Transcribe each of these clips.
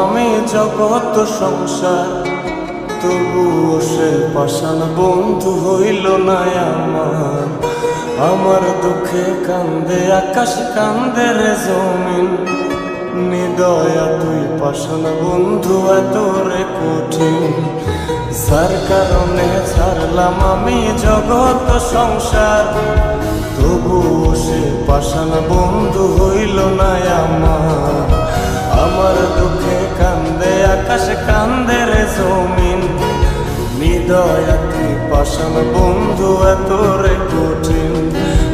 আমি জগৎ সংসার, তবুও সে পাষাণ বন্ধু হইল না আমার। আমার দুঃখে কান্দে আকাশ, কান্দে রে জমিন, নিদয়া তুই পাষাণ বন্ধু এত রে কঠিন। যার কারণে ছাড়লাম আমি জগৎ সংসার, তবুও সে পাষাণ বন্ধু হইল না আমার। আমার দুঃখে কান্দে আকাশ, কান্দে রে জমিন, নিদয়া তুই পাষাণ বন্ধু এত রে কঠিন।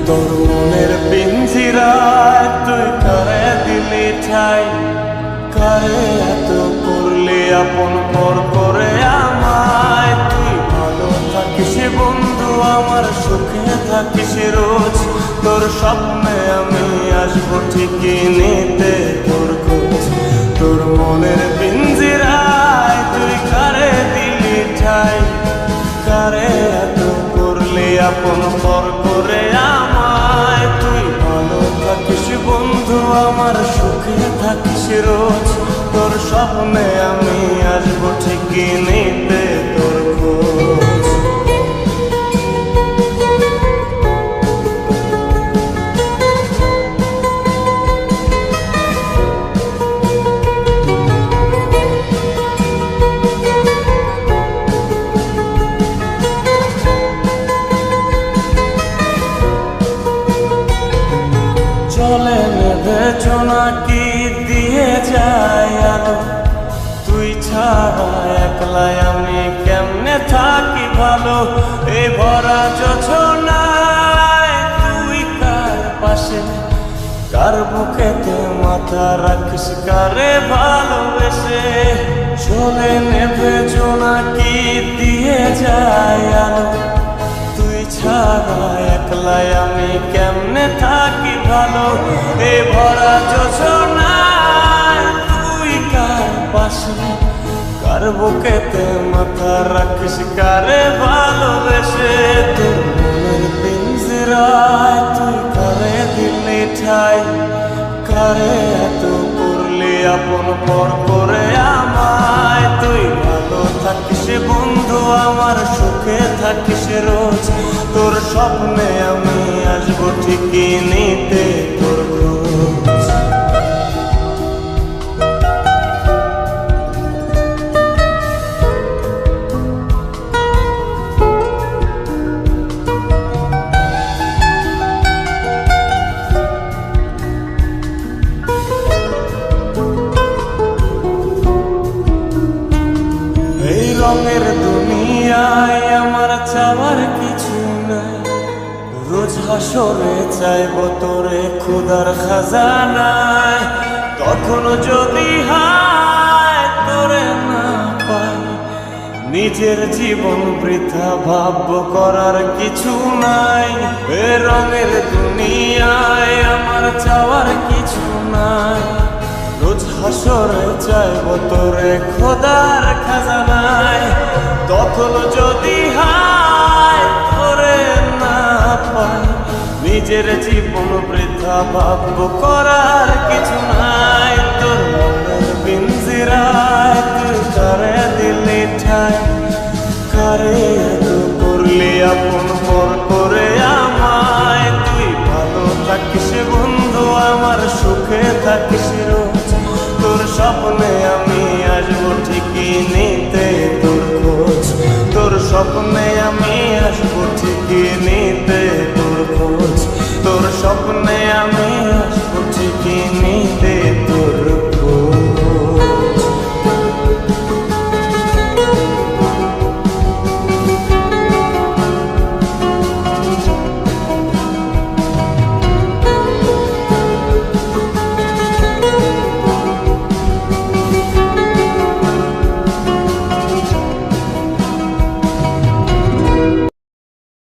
তোর মনের পিঞ্জিরায় তুই কারে দিলি ঠাই, কারে এত করলি আপন পর করে আমায়। তুই ভালো থাকিস বন্ধু আমার, সুখে থাকিস রোজ, তোর স্বপ্নে আমি আসবো ঠিকই নিতে তোর খোঁজ। তোর মনের পিঞ্জিরায় তুই কারে দিলি ঠাই, কারে এত করলি আপন পর করে আমায়। তুই ভালো থাকিস বন্ধু আমার, সুখে থাকিস রোজ, তোর স্বপ্নে আমি আসবো ঠিকই নিতে তোর খোঁজ। চলে নেবে জোনাকি দিয়ে যায় আলো, তুই ছাড়া একলাই আমি কেমনে থাকি ভালো। এই ভরা যোছনায় তুই কার পাশে, কার বুকেতে মাথা রাখিস, কারে ভালোবেসে। চলে নেবে জোনাকি দিয়ে যায় আলো, তুই ছাড়া একলাই আমি কেমনে থাকি ভালো। এ ভরা যোছনায় তুই কার পাশে, কার বুকেতে মাথা রাখিস, কারে ভালোবেসে। তোর মনের পিঞ্জিরায় তুই কারে দিলি ঠাই, কারে এত করলি আপন পর করে আমায়। তুই ভালো থাকিস বন্ধু আমার, সুখে থাকিস রোজ, তোর স্বপ্নে আমি আসবো ঠিকই নিতে তোর খোঁজ। এই রঙের দুনিয়ায় আমার চাওয়ার কিছু নাই, রোজ হাসরে চাইব তোরে খোদার খাজানায়। তখন যদি হায় তোরে না পাই, নিজের জীবন বৃথা ভাবব করার কিছু নাই। এ রঙের দুনিয়ায় আমার চাওয়ার কিছু নাই, রোজ হাসরে চাইব তোরে খোদার খাজানায়। তখন যদি হায় তোরে না পাই, নিজের জীবন বৃথা ভাবব করার কিছু নাই। তোর মনের পিঞ্জিরায় তুই কারে দিলি ঠাই, কারে এত করলি আপন পর করে আমায়। তুই ভালো থাকিস বন্ধু আমার, সুখে থাকিস রোজ, তোর স্বপ্নে আমি আসবো ঠিকই নিতে তোর খোঁজ। তোর স্বপ্নে আমি আসবো ঠিকই নিতে তোর খোঁজ, তোর স্বপ্নে আমি